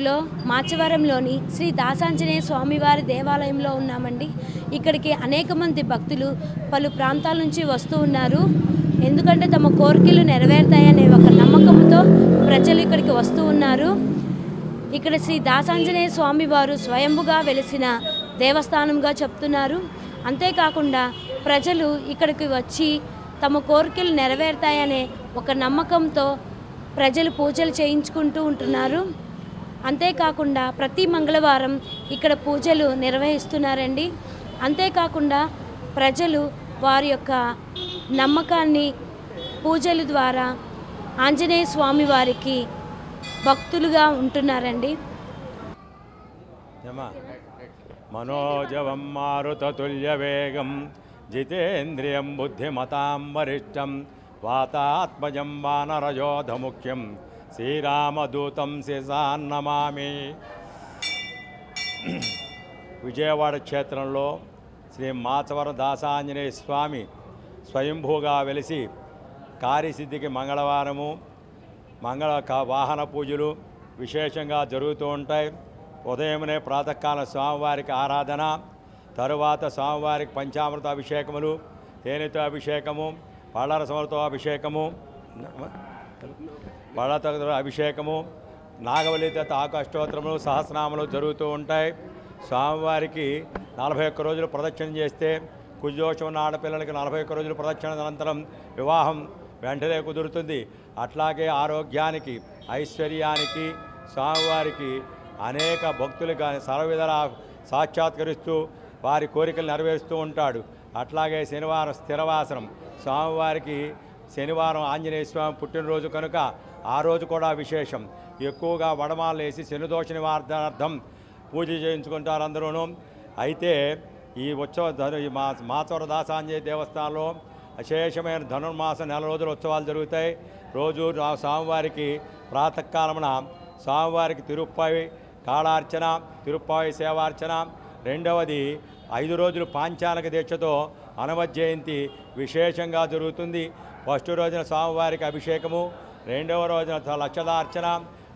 డిస్టిక్లో మాచవరంలోని శ్రీ దాసాంజనేయ స్వామివారి దేవాలయంలో ఉన్నామండి. ఇక్కడికి అనేక మంది భక్తులు పలు ప్రాంతాల నుంచి వస్తూ ఉన్నారు. ఎందుకంటే తమ కోరికలు నెరవేరుతాయనే ఒక నమ్మకంతో ప్రజలు ఇక్కడికి వస్తూ ఉన్నారు. ఇక్కడ శ్రీ దాసాంజనేయ స్వామివారు స్వయంభుగా వెలిసిన దేవస్థానంగా చెప్తున్నారు. అంతేకాకుండా ప్రజలు ఇక్కడికి వచ్చి తమ కోరికలు నెరవేరుతాయనే ఒక నమ్మకంతో ప్రజలు పూజలు చేయించుకుంటూ ఉంటున్నారు. అంతేకాకుండా ప్రతి మంగళవారం ఇక్కడ పూజలు నిర్వహిస్తున్నారండి. అంతేకాకుండా ప్రజలు వారి యొక్క నమ్మకాన్ని పూజల ద్వారా ఆంజనేయ స్వామి వారికి భక్తులుగా ఉంటున్నారండి. మనోజవం మారుతతుల్యవేగం జితేంద్రియం బుద్ధిమతాం వరిష్టం వాతాత్మజం వానరయోధముఖ్యం శ్రీరామదూతం శిశాన్నమామి. విజయవాడ క్షేత్రంలో శ్రీ మాచవరం దాసాంజనేయ స్వామి స్వయంభూగా వెలిసి కార్యసిద్ధికి మంగళవారము వాహన పూజలు విశేషంగా జరుగుతూ ఉంటాయి. ఉదయమునే ప్రాతకాల స్వామివారికి ఆరాధన, తరువాత స్వామివారికి పంచామృత అభిషేకములు, తేనెతో అభిషేకము, పళ్ళరసములతో అభిషేకము, పళ్ళతో అభిషేకము, నాగవల్లిత ఆకు అష్టోత్తరములు సహస్రనామలు జరుగుతూ ఉంటాయి. స్వామివారికి 41 రోజులు ప్రదక్షిణ చేస్తే కుజదోషం ఉన్న ఆడపిల్లలకి 41 రోజులు ప్రదక్షిణ అనంతరం వివాహం వెంటనే కుదురుతుంది. అట్లాగే ఆరోగ్యానికి ఐశ్వర్యానికి స్వామివారికి అనేక భక్తులుగా సర్వవిధాలా సాక్షాత్కరిస్తూ వారి కోరికలు నెరవేరుస్తూ ఉంటాడు. అట్లాగే శనివారం స్థిరవాసనం స్వామివారికి శనివారం ఆంజనేయ స్వామి పుట్టినరోజు కనుక ఆ రోజు కూడా విశేషం. ఎక్కువగా వడమాలు వేసి శనిదోష నివారణార్థం పూజ చేయించుకుంటారు అందరూ. అయితే ఈ మాచవర దాసాంజనేయ దేవస్థానంలో విశేషమైన ధనుర్మాసం నెల రోజులు ఉత్సవాలు జరుగుతాయి. రోజు స్వామివారికి ప్రాతకాలమున స్వామివారికి తిరుప్పాయి కాళార్చన, తిరుప్పాయి సేవార్చన, రెండవది 5 రోజులు పాంచానక దీక్షతో హనుమత్ జయంతి విశేషంగా జరుగుతుంది. ఫస్ట్ రోజున స్వామివారికి అభిషేకము, రెండవ రోజున లక్షదార్చన,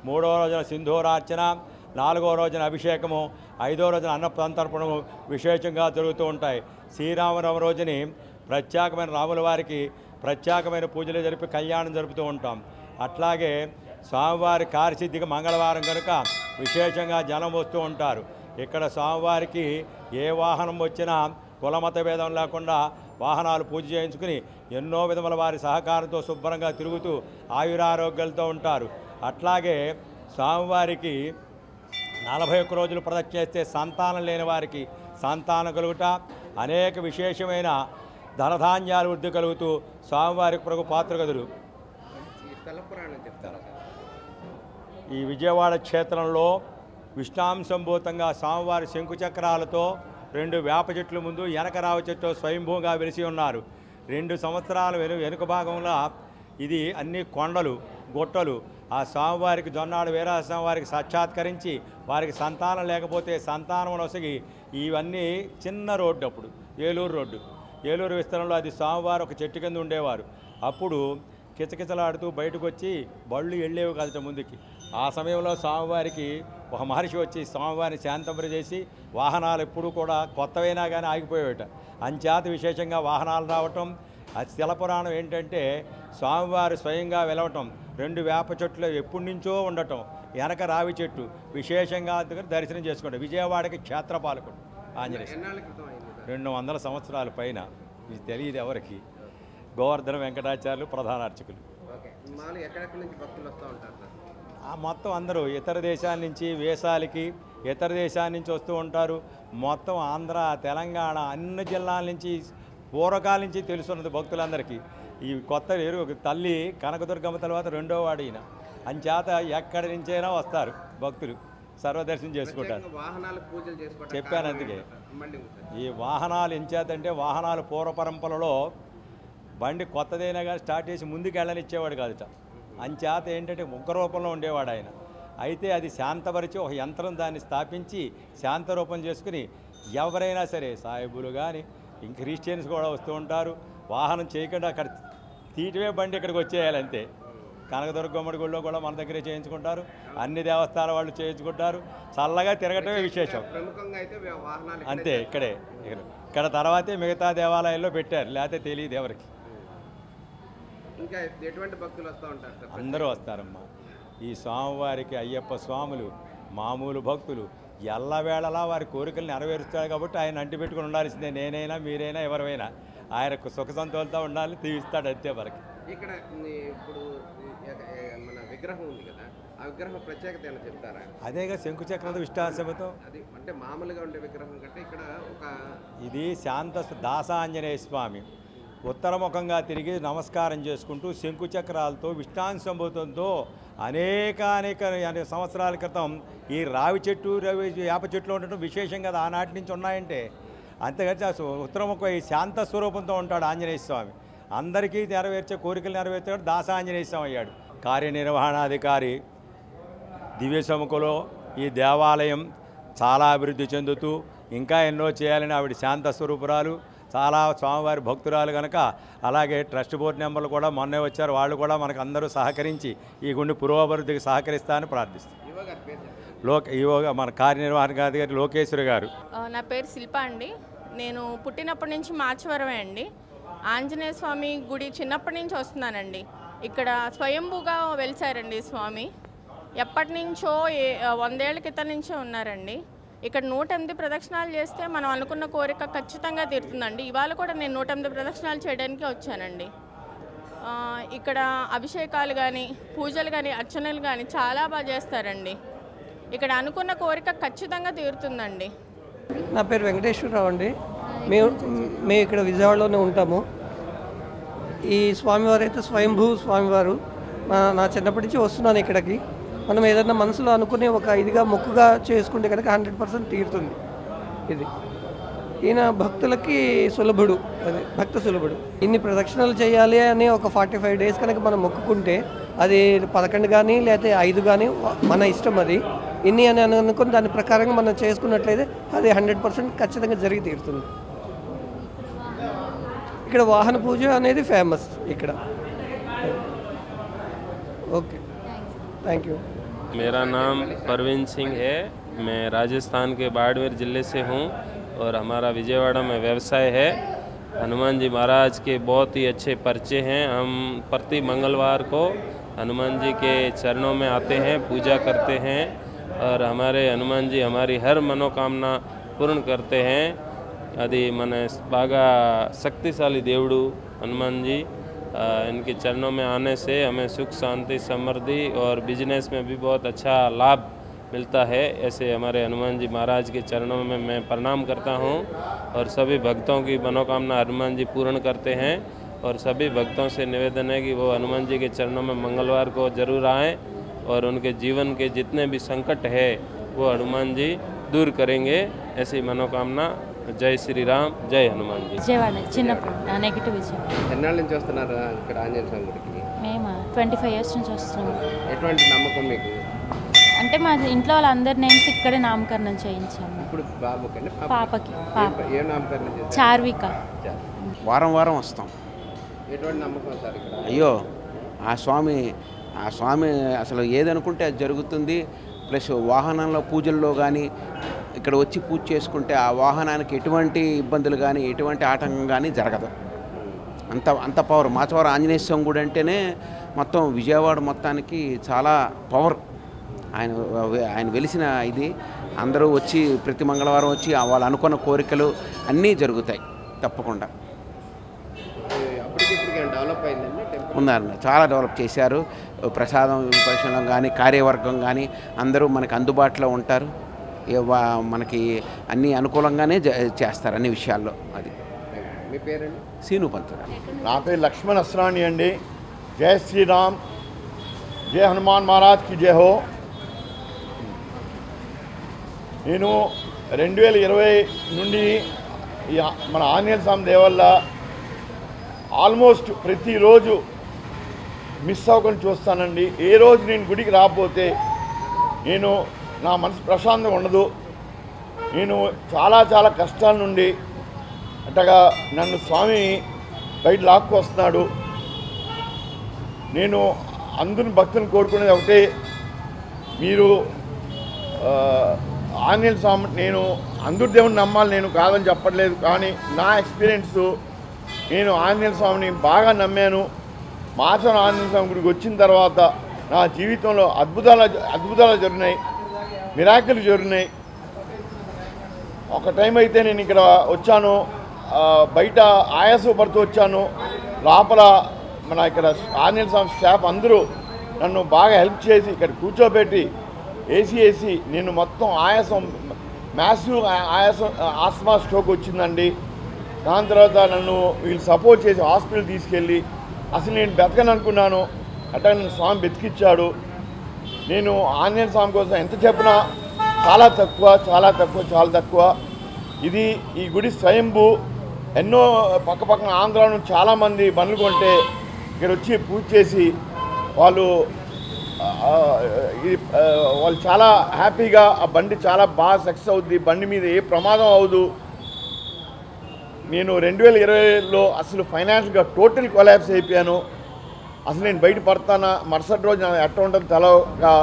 మూడవ రోజున సింధూరార్చన, నాలుగవ రోజున అభిషేకము, ఐదవ రోజున అన్నప్రతర్పణము విశేషంగా జరుగుతూ ఉంటాయి. శ్రీరామనవమి రోజుని ప్రత్యేకమైన రాముల వారికి ప్రత్యేకమైన పూజలు జరిపి కళ్యాణం జరుపుతూ ఉంటాం. అట్లాగే స్వామివారి కార్యసిద్ధికి మంగళవారం కనుక విశేషంగా జనం వస్తూ ఉంటారు. ఇక్కడ స్వామివారికి ఏ వాహనం వచ్చినా కులమత భేదం లేకుండా వాహనాలు పూజ చేయించుకుని ఎన్నో విధముల వారి సహకారంతో శుభ్రంగా తిరుగుతూ ఆయురారోగ్యాలతో ఉంటారు. అట్లాగే స్వామివారికి 41 రోజులు ప్రదక్షిణ చేస్తే సంతానం లేని వారికి సంతానం కలుగుట, అనేక విశేషమైన ధనధాన్యాలు వృద్ధి కలుగుతూ స్వామివారికి ప్రభు పాత్రగదులు. ఈ విజయవాడ క్షేత్రంలో విష్ణాంశంభూతంగా స్వామివారి శంకుచక్రాలతో 2 వేప చెట్లు ముందు వెనక రావి చెట్టు స్వయంభూగా వెలిసి ఉన్నారు. 2 సంవత్సరాల వెనుక భాగంలో ఇది అన్ని కొండలు గుట్టలు. ఆ స్వామివారికి జొన్నాడు వీరాస్వామి వారికి సాక్షాత్కరించి వారికి సంతానం లేకపోతే సంతానం నొసగి ఇవన్నీ చిన్న రోడ్డు. అప్పుడు ఏలూరు విస్తరణలో అది స్వామివారు ఒక చెట్టు కింద ఉండేవారు. అప్పుడు కిచకిచలాడుతూ బయటకు వచ్చి బళ్ళు వెళ్ళేవి కాదట ముందుకి. ఆ సమయంలో స్వామివారికి ఒక మహర్షి వచ్చి స్వామివారిని శాంతంపజేసి వాహనాలు ఎప్పుడూ కూడా కొత్తవైనా కానీ ఆగిపోయేట. అంచేత విశేషంగా వాహనాలు రావటం. ఆ శిలపురాణం ఏంటంటే స్వామివారు స్వయంగా వెలవటం, 2 వేప చెట్లు ఎప్పటి నుంచో ఉండటం, వెనక రావి చెట్టు విశేషంగా దర్శనం చేసుకుంటాం. విజయవాడకి క్షేత్రపాలకుడు ఆంజనేయ 200 సంవత్సరాల పైన. ఇది తెలియదు ఎవరికి. గోవర్ధన వెంకటాచార్యులు ప్రధాన అర్చకులు. మొత్తం అందరూ ఇతర దేశాల నుంచి వేసాలకి ఇతర దేశాల నుంచి వస్తూ ఉంటారు. మొత్తం ఆంధ్ర తెలంగాణ అన్ని జిల్లాల నుంచి పూర్వకాల నుంచి తెలుసున్నది భక్తులందరికీ. ఈ కొత్త తల్లి కనకదుర్గమ్మ తర్వాత 2వ వాడు ఈయన. అంచేత ఎక్కడి నుంచైనా వస్తారు భక్తులు సర్వదర్శనం చేసుకుంటారు. చెప్పాను అందుకే. ఈ వాహనాలు ఎంచేతంటే వాహనాలు పూర్వపరంపరలో బండి కొత్తదైనా కానీ స్టార్ట్ చేసి ముందుకు వెళ్ళనిచ్చేవాడు కాదుట. అంచేత ఏంటంటే ఉగ్రరూపంలో ఉండేవాడు ఆయన. అయితే అది శాంతపరిచి ఒక యంత్రం దాన్ని స్థాపించి శాంతరూపం చేసుకుని ఎవరైనా సరే సాయిబులు కానీ ఇంక క్రిస్టియన్స్ కూడా వస్తూ ఉంటారు. వాహనం చేయకుండా అక్కడ తీయటమే బండి ఇక్కడికి వచ్చేయాలంతే. కనకదుర్గమ్మడి గుళ్ళో కూడా మన దగ్గరే చేయించుకుంటారు, అన్ని దేవస్థానాల వాళ్ళు చేయించుకుంటారు. చల్లగా తిరగటమే విశేషం. అంతే, ఇక్కడ తర్వాతే మిగతా దేవాలయాల్లో పెట్టారు, లేకపోతే తెలియదు ఎవరికి. ఇంకా ఎటువంటి భక్తులు వస్తూ ఉంటారు? అందరూ వస్తారమ్మా. ఈ స్వామివారికి అయ్యప్ప స్వాములు మామూలు భక్తులు ఎల్లవేళలా వారి కోరికలు నెరవేరుస్తాడు కాబట్టి ఆయన అంటి పెట్టుకుని ఉండాల్సిందే. నేనైనా మీరైనా ఎవరైనా ఆయనకు సుఖ సంతోషంతో ఉండాలి, తీవిస్తాడు అంతే వరకు. ఇక్కడ ఇప్పుడు మన విగ్రహం ఉంది కదా, ఆ విగ్రహం ప్రత్యేకత ఏమైనా చెప్తారా? అదేగా శంకుచక్రంతో విష్టాశమతో. అది అంటే మామూలుగా ఉండే విగ్రహం కంటే ఇక్కడ ఇది శాంత దాసాంజనేయ స్వామి ఉత్తరముఖంగా తిరిగి నమస్కారం చేసుకుంటూ శంకుచక్రాలతో విష్టాంశంభూతంతో అనేక సంవత్సరాల క్రితం ఈ రావి చెట్టు వేప చెట్లు ఉండటం విశేషం కదా, ఆనాటి నుంచి ఉన్నాయంటే. అంతేకాదు ఉత్తరముఖ ఈ శాంత స్వరూపంతో ఉంటాడు ఆంజనేయ స్వామి. అందరికీ నెరవేర్చే కోరికలు నెరవేర్చాడు దాసాంజనేయ స్వామి అయ్యాడు. కార్యనిర్వహణాధికారి దివ్యసముఖలో ఈ దేవాలయం చాలా అభివృద్ధి చెందుతూ ఇంకా ఎన్నో చేయాలని ఆవిడ శాంత స్వరూపురాలు, చాలా స్వామివారి భక్తురాలు కనుక. అలాగే ట్రస్ట్ బోర్డు మెంబర్లు కూడా మొన్నే వచ్చారు, వాళ్ళు కూడా మనకు అందరూ సహకరించి ఈ గుండె పురోభివృద్ధికి సహకరిస్తారని ప్రార్థిస్తాం. ఈవోగా మన కార్యనిర్వహణాధికారి లోకేశ్వరి గారు. నా పేరు శిల్ప అండి. నేను పుట్టినప్పటి నుంచి మాచవరమే అండి. ఆంజనేయ స్వామి గుడి చిన్నప్పటి నుంచి వస్తున్నానండి. ఇక్కడ స్వయంభూగా వెలిసారండి స్వామి. ఎప్పటి నుంచో 100 ఏళ్ల క్రితం నుంచే ఉన్నారండి. ఇక్కడ 108 ప్రదక్షిణాలు చేస్తే మనం అనుకున్న కోరిక ఖచ్చితంగా తీరుతుందండి. ఇవాళ కూడా నేను 108 ప్రదక్షిణాలు చేయడానికి వచ్చానండి. ఇక్కడ అభిషేకాలు కానీ పూజలు కానీ అర్చనలు కానీ చాలా బాగా చేస్తారండి. ఇక్కడ అనుకున్న కోరిక ఖచ్చితంగా తీరుతుందండి. నా పేరు వెంకటేశ్వరరావు అండి. మేము ఇక్కడ విజయవాడలోనే ఉంటాము. ఈ స్వామివారు అయితే స్వయంభూ స్వామివారు. నా చిన్నప్పటి నుంచి వస్తున్నాను ఇక్కడికి. మనం ఏదైనా మనసులో అనుకుని ఒక ఇదిగా మొక్కుగా చేసుకుంటే కనుక 100% తీరుతుంది. ఇది ఈయన భక్తులకి సులభుడు, అది భక్త సులభుడు. ఇన్ని ప్రదక్షిణలు చేయాలి అని ఒక 45 డేస్ కనుక మనం మొక్కుకుంటే అది 11 కానీ లేకపోతే 5 కానీ మన ఇష్టం. అది ఇన్ని అని అనుకుని దాని ప్రకారంగా మనం చేసుకున్నట్లయితే అది 100% ఖచ్చితంగా జరిగి తీరుతుంది. ఇక్కడ వాహన పూజ అనేది ఫేమస్ ఇక్కడ. Okay, thank you. मेरा नाम परवीन सिंह है। मैं राजस्थान के बाड़मेर ज़िले से हूँ और हमारा विजयवाड़ा में व्यवसाय है। हनुमान जी महाराज के बहुत ही अच्छे पर्चे हैं। हम प्रति मंगलवार को हनुमान जी के चरणों में आते हैं, पूजा करते हैं और हमारे हनुमान जी हमारी हर मनोकामना पूर्ण करते हैं. అది మన బాగా శక్తిశాలి దేవుడు हनुमान जी. इनके चरणों में आने से हमें सुख शांति समृद्धि और बिजनेस में भी बहुत अच्छा लाभ मिलता है. ऐसे हमारे हनुमान जी महाराज के चरणों में मैं प्रणाम करता हूँ और सभी भक्तों की मनोकामना हनुमान जी पूर्ण करते हैं. और सभी भक्तों से निवेदन है कि वो हनुमान जी के चरणों में मंगलवार को जरूर आएँ और उनके जीवन के जितने भी संकट है वो हनुमान जी दूर करेंगे. ऐसी मनोकामना. జై శ్రీరామ్, జై హనుమాన్ జీ. విజయవాడ చిన్నప్పుడు నెగిటివ్ విజయవాడ. ఎన్నాళ్ళ నుంచి వస్తున్నారు ఇక్కడ ఆంజనేయ స్వామి గుడికి? మేము 25 ఇయర్స్ నుంచి వస్తున్నాము. ఎటువంటి నమ్మకం మీకు? అంటే మా ఇంట్లో వాళ్ళందరి నేమ్స్ ఇక్కడే నామకరణం చేయించాము. ఇప్పుడు బాబుకి పాపకి ఏ నామకరణం చేశారు? చార్విక. వారం వారం వస్తాం. ఎటువంటి నమ్మకం సార్ ఇక్కడ? అయ్యో, ఆ స్వామి అసలు ఏదనుకుంటే అది జరుగుతుంది. ప్లస్ వాహనంలో పూజల్లో కానీ ఇక్కడ వచ్చి పూజ చేసుకుంటే ఆ వాహనానికి ఎటువంటి ఇబ్బందులు కానీ ఎటువంటి ఆటంకం కానీ జరగదు. అంత పవర్. మాచవరం ఆంజనేయ స్వామి గుడి అంటేనే మొత్తం విజయవాడ మొత్తానికి చాలా పవర్. ఆయన వెలిసిన ఇది. అందరూ వచ్చి ప్రతి మంగళవారం వచ్చి వాళ్ళు అనుకున్న కోరికలు అన్నీ జరుగుతాయి తప్పకుండా. ఉన్నారు, చాలా డెవలప్ చేశారు. ప్రసాదం విపక్షణం కానీ కార్యవర్గం కానీ అందరూ మనకు అందుబాటులో ఉంటారు. మనకి అన్ని అనుకూలంగానే చేస్తారు అన్ని విషయాల్లో. అది మీ పేరండి? సీను పంతులు. నా పేరు లక్ష్మణ్ అస్రాని అండి. జై శ్రీరామ్, జై హనుమాన్ మహారాజ్ కి జై హో. నేను 2020 నుండి మన ఆంజనేయ స్వామి దేవల్ల ఆల్మోస్ట్ ప్రతిరోజు మిస్ అవ్వకుండా చూస్తానండి. ఏ రోజు నేను గుడికి రాకపోతే నా మనసు ప్రశాంతంగా ఉండదు. నేను చాలా కష్టాల నుండి అట్టగా నన్ను స్వామి బయట లాక్కు వస్తున్నాడు. నేను అందరిని భక్తులను కోరుకునేది ఒకటే, మీరు ఆంజనేయ స్వామి, నేను అందరి దేవుని నమ్మాలి, నేను కాదని చెప్పట్లేదు, కానీ నా ఎక్స్పీరియన్స్ నేను ఆంజనేయ స్వామిని బాగా నమ్మాను. మాచవరం ఆంజనేయ స్వామి గుడికి వచ్చిన తర్వాత నా జీవితంలో అద్భుతాలు జరిగినాయి, మిరాకిల్ జరిగినాయి. ఒక టైం అయితే నేను ఇక్కడ వచ్చాను, బయట ఆయాసపడుతూ వచ్చాను. లోపల మన ఇక్కడ ఆంజనేయ స్వామి స్టాఫ్ అందరూ నన్ను బాగా హెల్ప్ చేసి ఇక్కడ కూర్చోబెట్టి ఏసీ నేను మొత్తం ఆయాసం, మ్యాసివ్ ఆయాసం, ఆస్మా స్ట్రోక్ వచ్చిందండి. దాని తర్వాత నన్ను వీళ్ళు సపోర్ట్ చేసి హాస్పిటల్ తీసుకెళ్ళి, అసలు నేను బతకను అనుకున్నాను, అట్లా నన్ను స్వామి బతికిచ్చాడు. నేను ఆంజనేయ స్వామి కోసం ఎంత చెప్పినా చాలా తక్కువ. ఇది ఈ గుడి స్వయంభూ. ఎన్నో పక్కపక్కన ఆంధ్ర నుంచి చాలామంది బండ్లు కొంటే ఇక్కడ వచ్చి పూజ చేసి వాళ్ళు చాలా హ్యాపీగా, ఆ బండి చాలా బాగా సక్సెస్ అవుద్ది, బండి మీద ఏ ప్రమాదం అవ్వదు. నేను 2020లో అసలు ఫైనాన్షియల్గా టోటల్ కొలాప్స్ అయిపోయాను. అసలు నేను బయట పడతానా, మరుసటి రోజు నాకు ఎట్ట ఉంటుంది తలగా,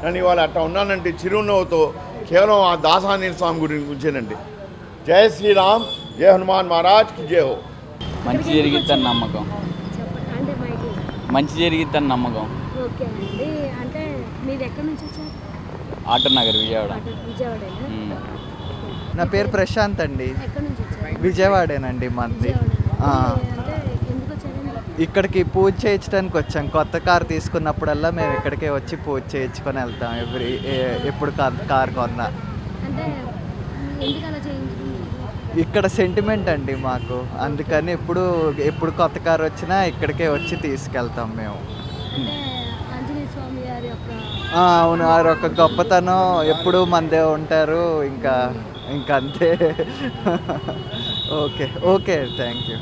నేను ఇవాళ అట్ట ఉన్నానంటే చిరునవ్వుతో కేవలం ఆ దాసాంజనేయ స్వామి గురించేనండి. జై శ్రీరామ్, జై హనుమాన్ మహారాజ్కి జై హో. మంచి జరిగిద్దని నమ్మకం. మంచి జరిగిద్దని నమ్మకం. ఓకే అండి. అంటే మీరు ఎక్కడి నుంచి వచ్చారు? ఆటో నగర్, విజయవాడ. విజయవాడేనా? నా పేరు ప్రశాంత్ అండి. ఎక్కడి నుంచి వచ్చారు? విజయవాడేనండి మంది. అంటే ఎందుకు వచ్చారండి? ఇక్కడికి పూజ చేయించడానికి వచ్చాం. కొత్త కార్ తీసుకున్నప్పుడల్లా మేము ఇక్కడికే వచ్చి పూజ చేయించుకొని వెళ్తాం ఎప్పుడు కార్ కొన్నా. అంటే ఎందుకు అలా చేయించుకున్నారు? ఇక్కడ సెంటిమెంట్ అండి మాకు, అందుకని ఎప్పుడు కొత్త కార్ వచ్చినా ఇక్కడికే వచ్చి తీసుకెళ్తాం మేము. అంటే ఆంజనేయ స్వామి గారి యొక్క అవును, వారి యొక్క గొప్పతనం ఎప్పుడూ మనదే ఉంటారు. ఇంకా అంతే. Okay thank you.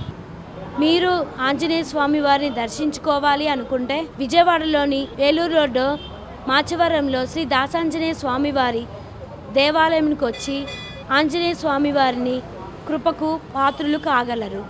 మీరు ఆంజనేయ స్వామి వారిని దర్శించుకోవాలి అనుకుంటే విజయవాడలోని వేలూరు రోడ్డు మాచవరంలో శ్రీ దాసాంజనేయ స్వామి వారి దేవాలయంకి వచ్చి ఆంజనేయ స్వామి వారిని కృపకు పాత్రులు కాగలరు.